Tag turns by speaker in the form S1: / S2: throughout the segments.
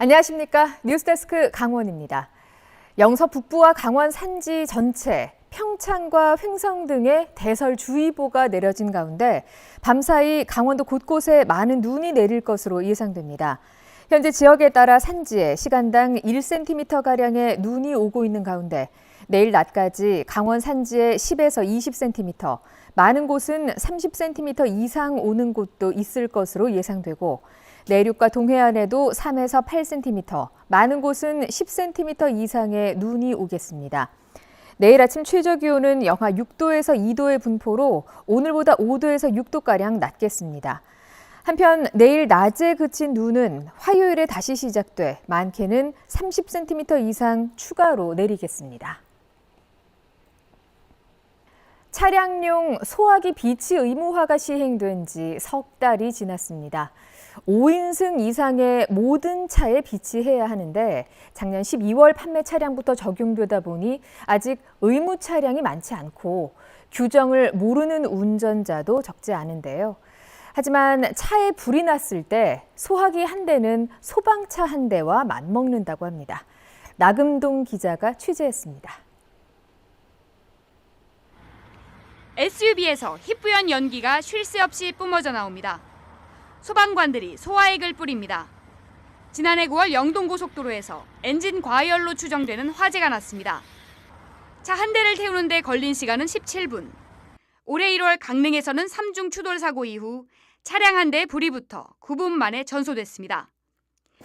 S1: 안녕하십니까. 뉴스데스크 강원입니다. 영서 북부와 강원 산지 전체, 평창과 횡성 등에 대설주의보가 내려진 가운데 밤사이 강원도 곳곳에 많은 눈이 내릴 것으로 예상됩니다. 현재 지역에 따라 산지에 시간당 1cm가량의 눈이 오고 있는 가운데 내일 낮까지 강원 산지에 10에서 20cm, 많은 곳은 30cm 이상 오는 곳도 있을 것으로 예상되고 내륙과 동해안에도 3에서 8cm, 많은 곳은 10cm 이상의 눈이 오겠습니다. 내일 아침 최저기온은 영하 6도에서 2도의 분포로 오늘보다 5도에서 6도가량 낮겠습니다. 한편 내일 낮에 그친 눈은 화요일에 다시 시작돼 많게는 30cm 이상 추가로 내리겠습니다. 차량용 소화기 비치 의무화가 시행된 지 석 달이 지났습니다. 5인승 이상의 모든 차에 비치해야 하는데 작년 12월 판매 차량부터 적용되다 보니 아직 의무 차량이 많지 않고 규정을 모르는 운전자도 적지 않은데요. 하지만 차에 불이 났을 때 소화기 한 대는 소방차 한 대와 맞먹는다고 합니다. 나금동 기자가 취재했습니다.
S2: SUV에서 희뿌연 연기가 쉴 새 없이 뿜어져 나옵니다. 소방관들이 소화액을 뿌립니다. 지난해 9월 영동고속도로에서 엔진 과열로 추정되는 화재가 났습니다. 차 한 대를 태우는 데 걸린 시간은 17분. 올해 1월 강릉에서는 3중 추돌 사고 이후 차량 한 대에 불이 붙어 9분 만에 전소됐습니다.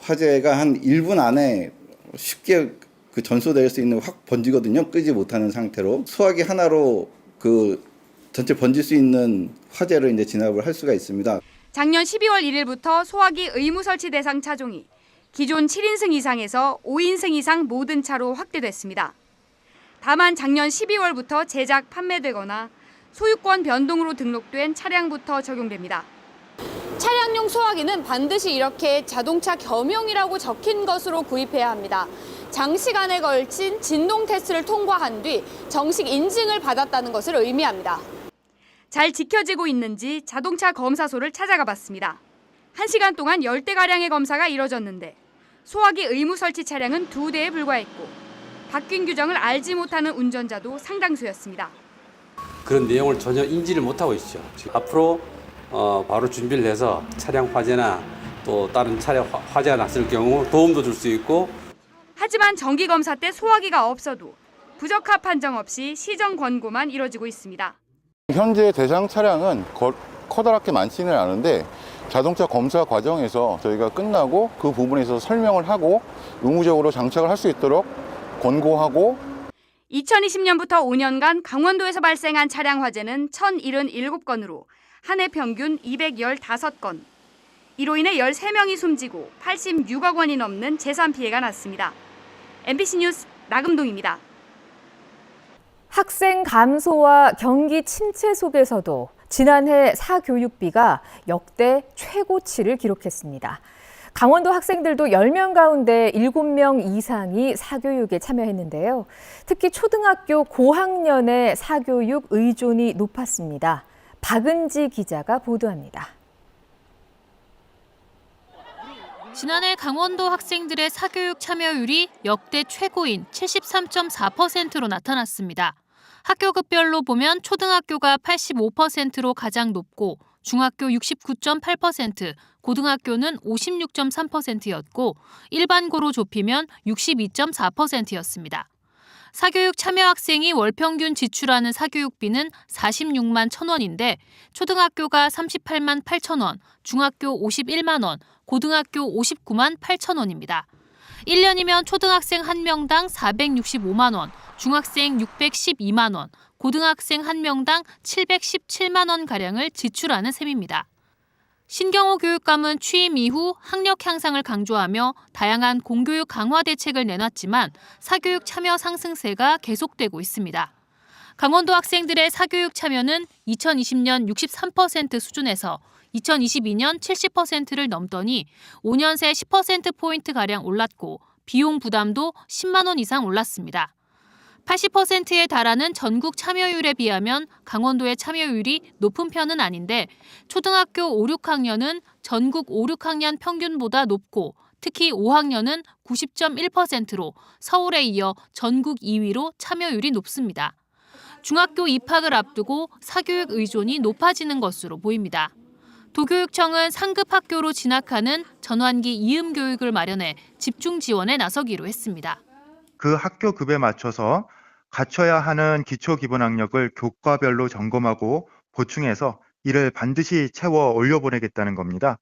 S3: 화재가 한 1분 안에 쉽게 전소될 수 있는 확 번지거든요. 끄지 못하는 상태로. 소화기 하나로 전체 번질 수 있는 화재를 이제 진압을 할 수가 있습니다.
S2: 작년 12월 1일부터 소화기 의무 설치 대상 차종이 기존 7인승 이상에서 5인승 이상 모든 차로 확대됐습니다. 다만 작년 12월부터 제작, 판매되거나 소유권 변동으로 등록된 차량부터 적용됩니다. 차량용 소화기는 반드시 이렇게 자동차 겸용이라고 적힌 것으로 구입해야 합니다. 장시간에 걸친 진동 테스트를 통과한 뒤 정식 인증을 받았다는 것을 의미합니다. 잘 지켜지고 있는지 자동차 검사소를 찾아가 봤습니다. 1시간 동안 10대가량의 검사가 이뤄졌는데 소화기 의무 설치 차량은 2대에 불과했고 바뀐 규정을 알지 못하는 운전자도 상당수였습니다.
S4: 그런 내용을 전혀 인지를 못하고 있죠. 앞으로 바로 준비를 해서 차량 화재나 또 다른 차량 화재가 났을 경우 도움도 줄 수 있고.
S2: 하지만 정기검사 때 소화기가 없어도 부적합 판정 없이 시정 권고만 이뤄지고 있습니다.
S5: 현재 대상 차량은 커다랗게 많지는 않은데 자동차 검사 과정에서 저희가 끝나고 그 부분에서 설명을 하고 의무적으로 장착을 할 수 있도록 권고하고
S2: 2020년부터 5년간 강원도에서 발생한 차량 화재는 1,077건으로 한 해 평균 215건. 이로 인해 13명이 숨지고 86억 원이 넘는 재산 피해가 났습니다. MBC 뉴스 나금동입니다.
S1: 학생 감소와 경기 침체 속에서도 지난해 사교육비가 역대 최고치를 기록했습니다. 강원도 학생들도 10명 가운데 7명 이상이 사교육에 참여했는데요. 특히 초등학교 고학년의 사교육 의존이 높았습니다. 박은지 기자가 보도합니다.
S6: 지난해 강원도 학생들의 사교육 참여율이 역대 최고인 73.4%로 나타났습니다. 학교급별로 보면 초등학교가 85%로 가장 높고 중학교 69.8%, 고등학교는 56.3%였고 일반고로 좁히면 62.4%였습니다. 사교육 참여 학생이 월 평균 지출하는 사교육비는 46만 1,000원인데 초등학교가 38만 8천 원, 중학교 51만 원, 고등학교 59만 8천 원입니다. 1년이면 초등학생 1명당 465만 원, 중학생 612만 원, 고등학생 1명당 717만 원가량을 지출하는 셈입니다. 신경호 교육감은 취임 이후 학력 향상을 강조하며 다양한 공교육 강화 대책을 내놨지만 사교육 참여 상승세가 계속되고 있습니다. 강원도 학생들의 사교육 참여는 2020년 63% 수준에서 2022년 70%를 넘더니 5년 새 10%포인트가량 올랐고 비용 부담도 10만 원 이상 올랐습니다. 80%에 달하는 전국 참여율에 비하면 강원도의 참여율이 높은 편은 아닌데 초등학교 5, 6학년은 전국 5, 6학년 평균보다 높고 특히 5학년은 90.1%로 서울에 이어 전국 2위로 참여율이 높습니다. 중학교 입학을 앞두고 사교육 의존이 높아지는 것으로 보입니다. 도교육청은 상급 학교로 진학하는 전환기 이음 교육을 마련해 집중 지원에 나서기로 했습니다.
S7: 그 학교급에 맞춰서 갖춰야 하는 기초 기본 학력을 교과별로 점검하고 보충해서 이를 반드시 채워 올려보내겠다는 겁니다.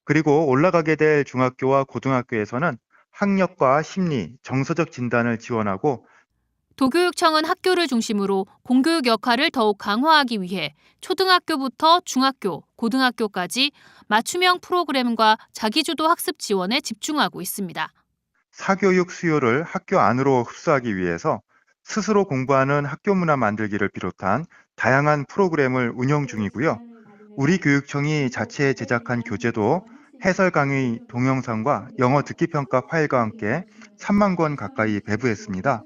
S7: 그리고 올라가게 될 중학교와 고등학교에서는 학력과 심리, 정서적 진단을 지원하고
S6: 도교육청은 학교를 중심으로 공교육 역할을 더욱 강화하기 위해 초등학교부터 중학교, 고등학교까지 맞춤형 프로그램과 자기주도 학습 지원에 집중하고 있습니다.
S7: 사교육 수요를 학교 안으로 흡수하기 위해서 스스로 공부하는 학교 문화 만들기를 비롯한 다양한 프로그램을 운영 중이고요. 우리 교육청이 자체 제작한 교재도 해설 강의 동영상과 영어 듣기 평가 파일과 함께 3만 권 가까이 배부했습니다.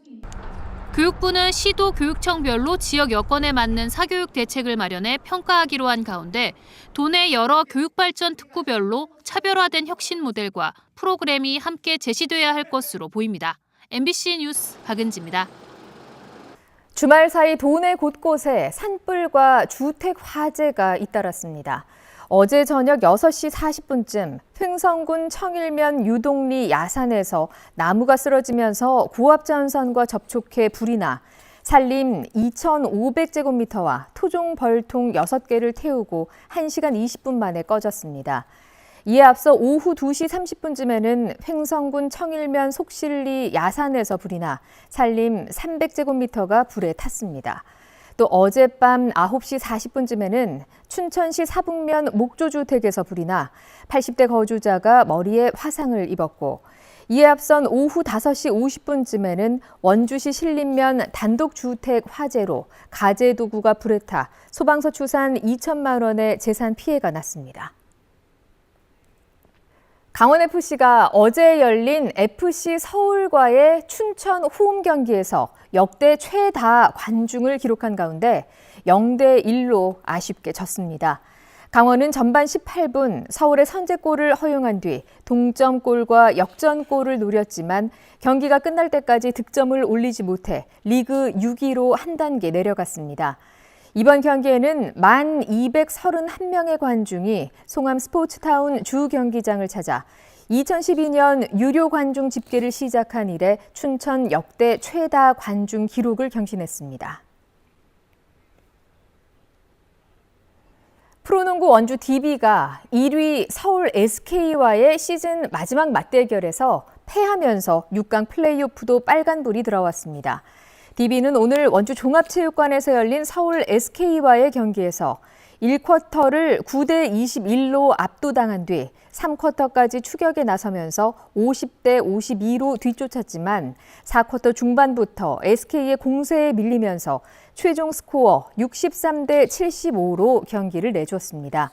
S6: 교육부는 시도 교육청별로 지역 여건에 맞는 사교육 대책을 마련해 평가하기로 한 가운데 도내 여러 교육발전 특구별로 차별화된 혁신 모델과 프로그램이 함께 제시돼야 할 것으로 보입니다. MBC 뉴스 박은지입니다.
S1: 주말 사이 도내 곳곳에 산불과 주택 화재가 잇따랐습니다. 어제 저녁 6시 40분쯤 횡성군 청일면 유동리 야산에서 나무가 쓰러지면서 고압전선과 접촉해 불이 나 산림 2,500제곱미터와 토종 벌통 6개를 태우고 1시간 20분 만에 꺼졌습니다. 이에 앞서 오후 2시 30분쯤에는 횡성군 청일면 속실리 야산에서 불이 나 산림 300제곱미터가 불에 탔습니다. 또 어젯밤 9시 40분쯤에는 춘천시 사북면 목조주택에서 불이 나 80대 거주자가 머리에 화상을 입었고 이에 앞선 오후 5시 50분쯤에는 원주시 신림면 단독주택 화재로 가재도구가 불에 타 소방서 추산 2천만 원의 재산 피해가 났습니다. 강원FC가 어제 열린 FC 서울과의 춘천 홈 경기에서 역대 최다 관중을 기록한 가운데 0대1로 아쉽게 졌습니다. 강원은 전반 18분 서울의 선제골을 허용한 뒤 동점골과 역전골을 노렸지만 경기가 끝날 때까지 득점을 올리지 못해 리그 6위로 한 단계 내려갔습니다. 이번 경기에는 1,231명의 관중이 송암 스포츠타운 주 경기장을 찾아 2012년 유료 관중 집계를 시작한 이래 춘천 역대 최다 관중 기록을 경신했습니다. 프로농구 원주 DB가 1위 서울 SK와의 시즌 마지막 맞대결에서 패하면서 6강 플레이오프도 빨간불이 들어왔습니다. DB는 오늘 원주 종합체육관에서 열린 서울 SK와의 경기에서 1쿼터를 9대21로 압도당한 뒤 3쿼터까지 추격에 나서면서 50대 52로 뒤쫓았지만 4쿼터 중반부터 SK의 공세에 밀리면서 최종 스코어 63대 75로 경기를 내줬습니다.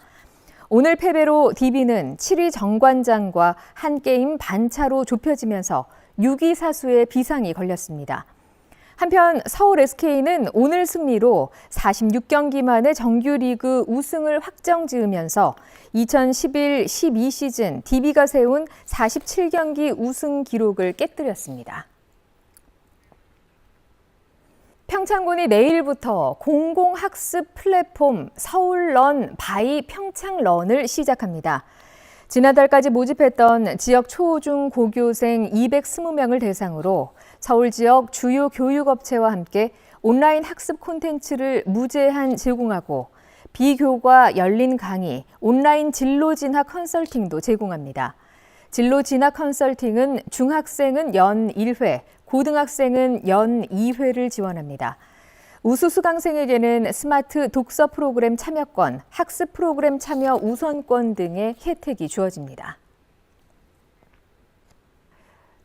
S1: 오늘 패배로 DB는 7위 정관장과 한 게임 반차로 좁혀지면서 6위 사수의 비상이 걸렸습니다. 한편 서울 SK는 오늘 승리로 46경기 만에 정규리그 우승을 확정지으면서 2011-12 시즌 DB가 세운 47경기 우승 기록을 깨뜨렸습니다. 평창군이 내일부터 공공학습 플랫폼 서울런 바이 평창런을 시작합니다. 지난달까지 모집했던 지역 초, 중, 고교생 220명을 대상으로 서울 지역 주요 교육업체와 함께 온라인 학습 콘텐츠를 무제한 제공하고 비교과 열린 강의, 온라인 진로 진학 컨설팅도 제공합니다. 진로 진학 컨설팅은 중학생은 연 1회, 고등학생은 연 2회를 지원합니다. 우수 수강생에게는 스마트 독서 프로그램 참여권, 학습 프로그램 참여 우선권 등의 혜택이 주어집니다.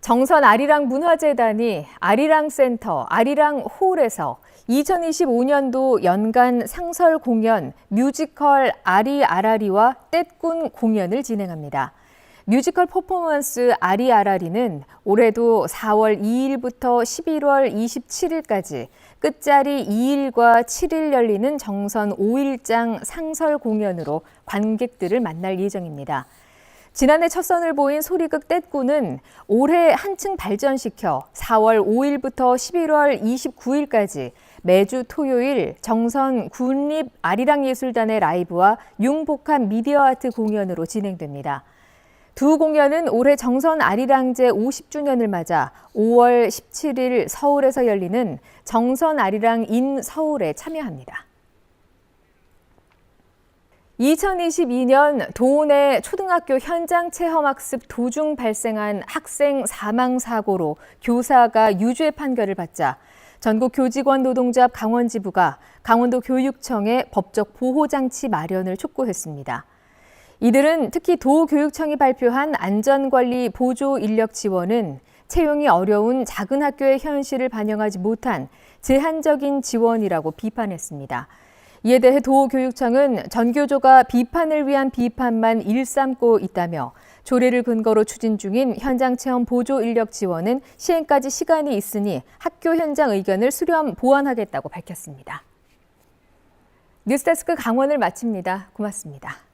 S1: 정선 아리랑 문화재단이 아리랑 센터, 아리랑 홀에서 2025년도 연간 상설 공연 뮤지컬 아리아라리와 떼꾼 공연을 진행합니다. 뮤지컬 퍼포먼스 아리아라리는 올해도 4월 2일부터 11월 27일까지 끝자리 2일과 7일 열리는 정선 5일장 상설 공연으로 관객들을 만날 예정입니다. 지난해 첫 선을 보인 소리극 떼꾸는 올해 한층 발전시켜 4월 5일부터 11월 29일까지 매주 토요일 정선 군립 아리랑예술단의 라이브와 융복합 미디어 아트 공연으로 진행됩니다. 두 공연은 올해 정선 아리랑제 50주년을 맞아 5월 17일 서울에서 열리는 정선 아리랑 인 서울에 참여합니다. 2022년 도내 초등학교 현장 체험학습 도중 발생한 학생 사망 사고로 교사가 유죄 판결을 받자 전국교직원 노동조합 강원지부가 강원도 교육청에 법적 보호장치 마련을 촉구했습니다. 이들은 특히 도교육청이 발표한 안전관리 보조 인력 지원은 채용이 어려운 작은 학교의 현실을 반영하지 못한 제한적인 지원이라고 비판했습니다. 이에 대해 도교육청은 전교조가 비판을 위한 비판만 일삼고 있다며 조례를 근거로 추진 중인 현장체험 보조 인력 지원은 시행까지 시간이 있으니 학교 현장 의견을 수렴 보완하겠다고 밝혔습니다. 뉴스데스크 강원을 마칩니다. 고맙습니다.